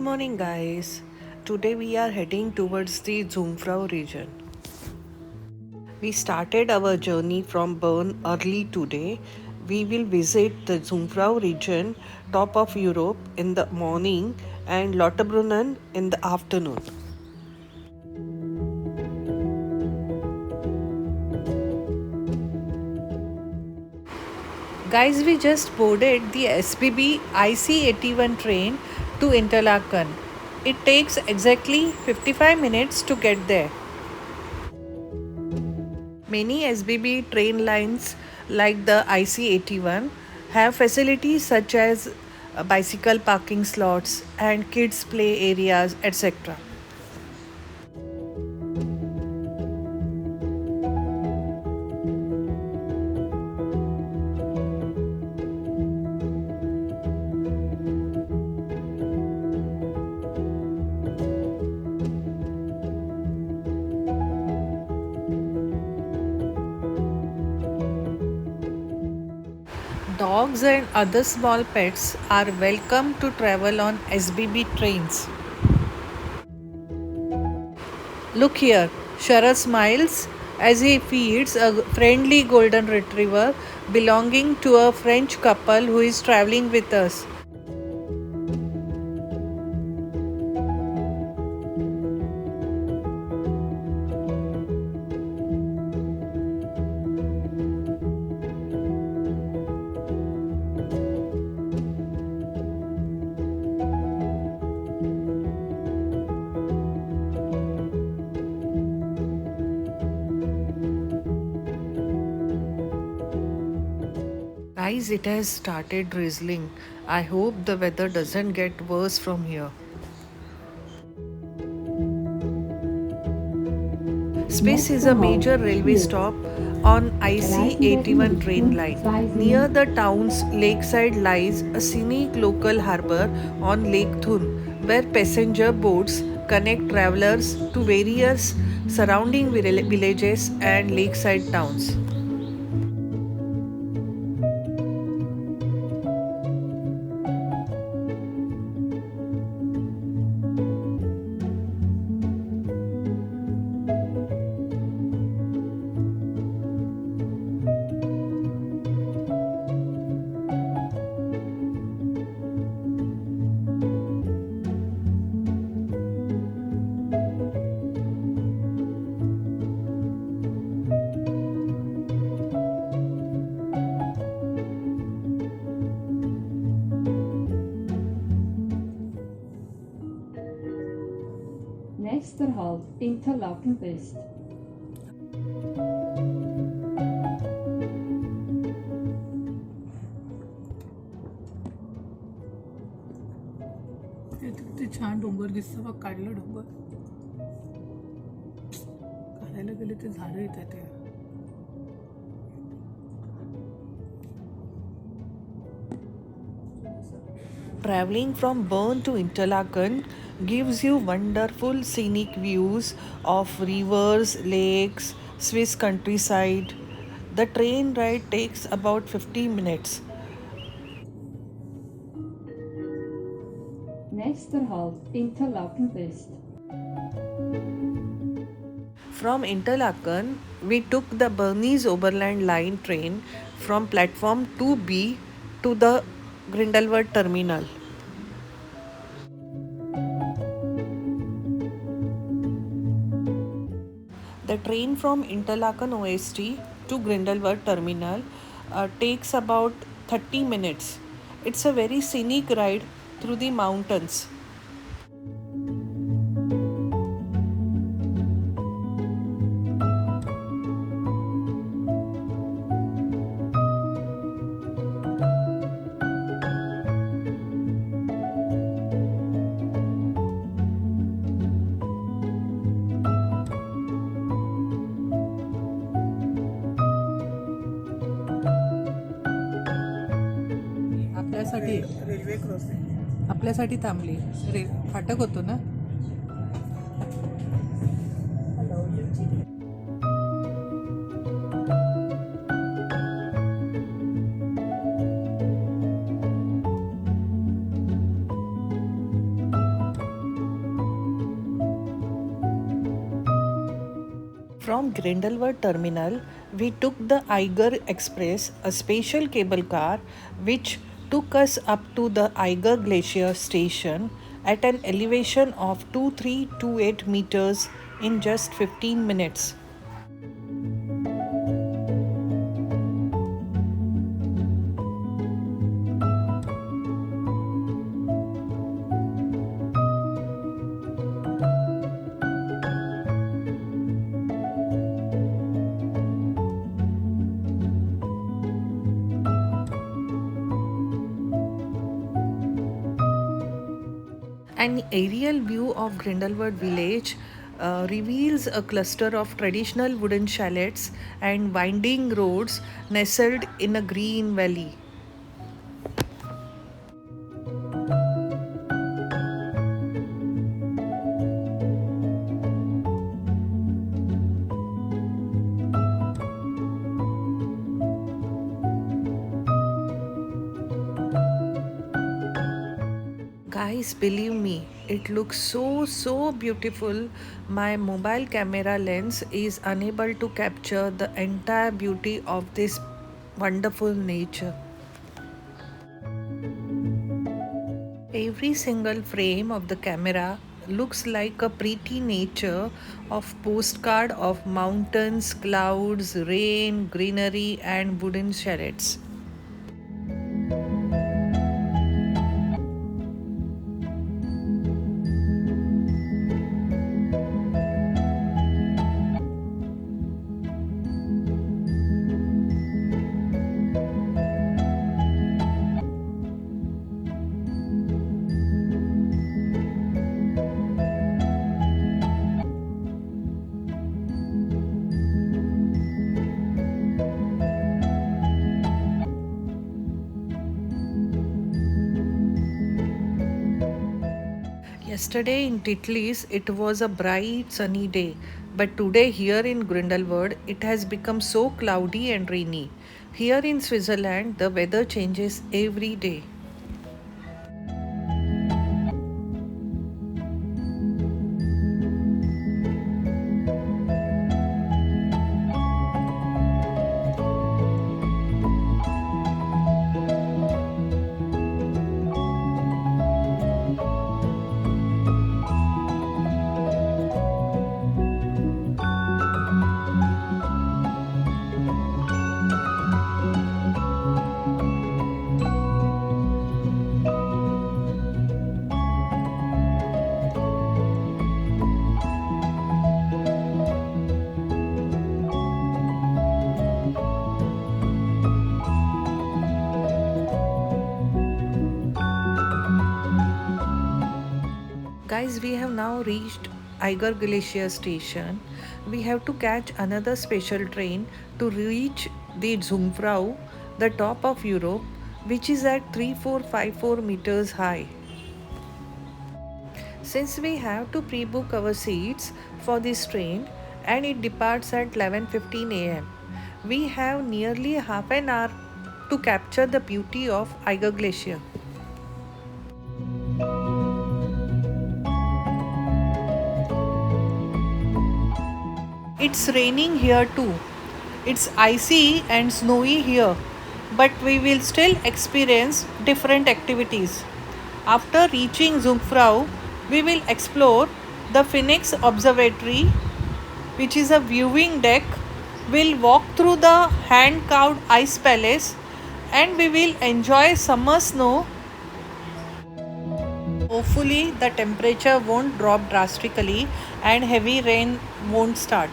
morning, guys. Today we are heading towards the Jungfrau region. We started our journey from Bern early today. We will visit the Jungfrau region, top of Europe, in the morning and Lauterbrunnen in the afternoon. Guys, we just boarded the SBB IC81 train to Interlaken. It takes exactly 55 minutes to get there. Many SBB train lines, like the IC81, have facilities such as bicycle parking slots and kids' play areas, etc. Dogs and other small pets are welcome to travel on SBB trains. Look here, Sharad smiles as he feeds a friendly golden retriever belonging to a French couple who is traveling with us. Guys, it has started drizzling. I hope the weather doesn't get worse from here. Space is a major railway stop on IC81 train line. Near the town's lakeside lies a scenic local harbour on Lake Thun, where passenger boats connect travelers to various surrounding villages and lakeside towns. Nächster Halt Interlaken West. किती छान डोंगर दिसतं बघ, काढलं डोंगर. काढायला गेले ते झाडं येतात ते. Traveling from Bern to Interlaken gives you wonderful scenic views of rivers, lakes, Swiss countryside. The train ride takes about 50 minutes. Nächster Halt Interlaken West. From Interlaken, we took the Bernese Oberland Line train from platform 2B to the Grindelwald terminal. The train from Interlaken OST to Grindelwald terminal takes about 30 minutes. It's a very scenic ride through the mountains. आपल्यासाठी railway crossing आपल्यासाठी थांबली. फाटक होतो ना. From Grindelwald terminal, we took the Eiger Express, a special cable car which took us up to the Eiger Glacier station at an elevation of 2328 meters in just 15 minutes. An aerial view of Grindelwald village reveals a cluster of traditional wooden chalets and winding roads nestled in a green valley. Guys, believe me, it looks so beautiful. My mobile camera lens is unable to capture the entire beauty of this wonderful nature. Every single frame of the camera looks like a pretty nature of postcard of mountains, clouds, rain, greenery, and wooden chalets. Yesterday in Titlis it was a bright sunny day, but today here in Grindelwald it has become so cloudy and rainy. Here in Switzerland the weather changes every day. Guys, we have now reached Eiger Glacier station. We have to catch another special train to reach the Jungfrau, the top of Europe, which is at 3454 meters high. Since we have to pre-book our seats for this train and it departs at 11:15 am, we have nearly half an hour to capture the beauty of Eiger Glacier. It's raining here too. It's icy and snowy here, but we will still experience different activities. After reaching Jungfrau, we will explore the Sphinx Observatory, which is a viewing deck. We'll walk through the hand carved ice palace and we will enjoy summer snow. Hopefully, the temperature won't drop drastically and heavy rain won't start.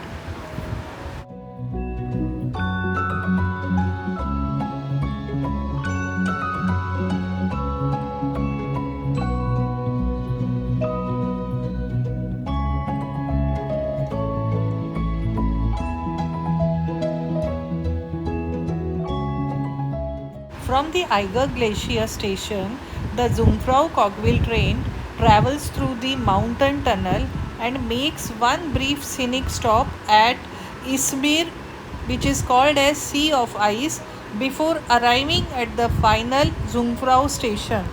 From the Eiger Glacier station, the Jungfrau cogwheel train travels through the mountain tunnel and makes one brief scenic stop at Izmir, which is called as Sea of Ice, before arriving at the final Jungfrau station.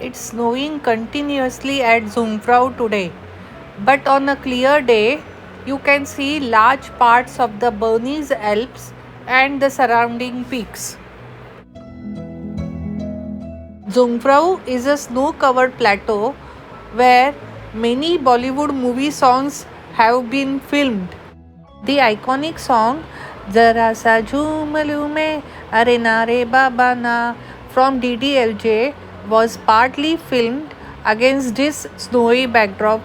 It's snowing continuously at Jungfrau today, but on a clear day, you can see large parts of the Bernese Alps and the surrounding peaks. Jungfrau is a snow covered plateau where many Bollywood movie songs have been filmed. The iconic song Zara Sa Jhoom Lume Are Na Re Baba Na from DDLJ was partly filmed against this snowy backdrop.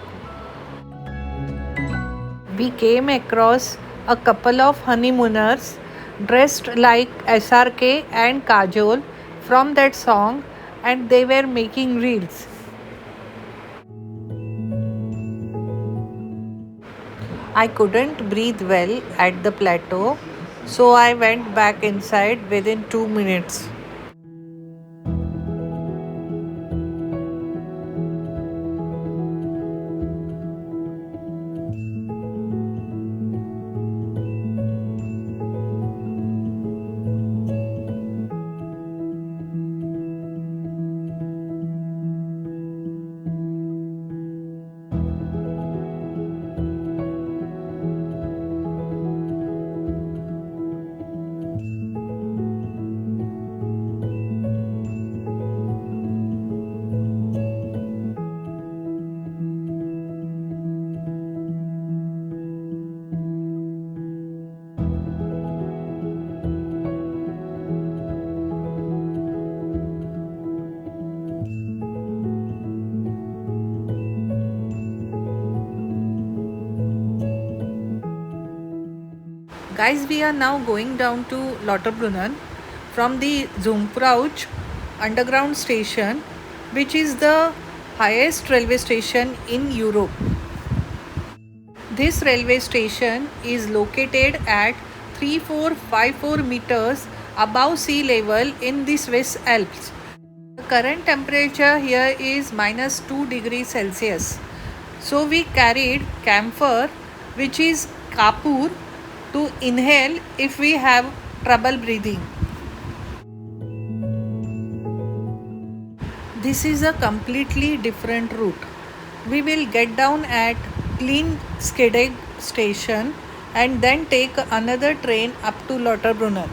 We came across a couple of honeymooners dressed like SRK and Kajol from that song, and they were making reels. I couldn't breathe well at the plateau, so I went back inside within 2 minutes. Guys, we are now going down to Lauterbrunnen from the Jungfraujoch underground station, which is the highest railway station in Europe. This railway station is located at 3454 meters above sea level in the Swiss Alps. The current temperature here is minus 2 degrees Celsius. So we carried camphor, which is kapur, to inhale if we have trouble breathing. This is a completely different route. We will get down at Clean Skidegg station and then take another train up to Lauterbrunnen.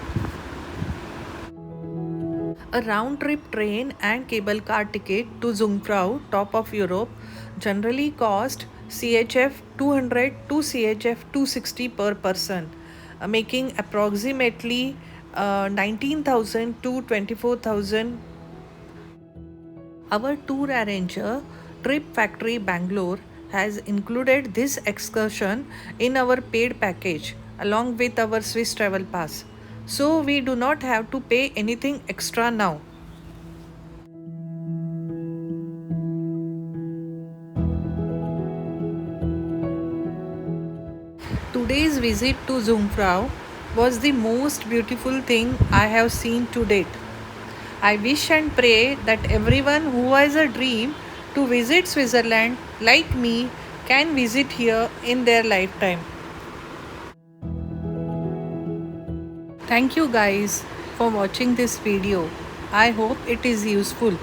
A round-trip train and cable car ticket to Jungfrau, top of Europe, generally cost CHF 200 to CHF 260 per person, making approximately 19,000 to 24,000. Our tour arranger, Trip Factory Bangalore, has included this excursion in our paid package along with our Swiss travel pass. So we do not have to pay anything extra now. Today's visit to Jungfrau was the most beautiful thing I have seen to date. I wish and pray that everyone who has a dream to visit Switzerland like me can visit here in their lifetime. Thank you guys for watching this video. I hope it is useful.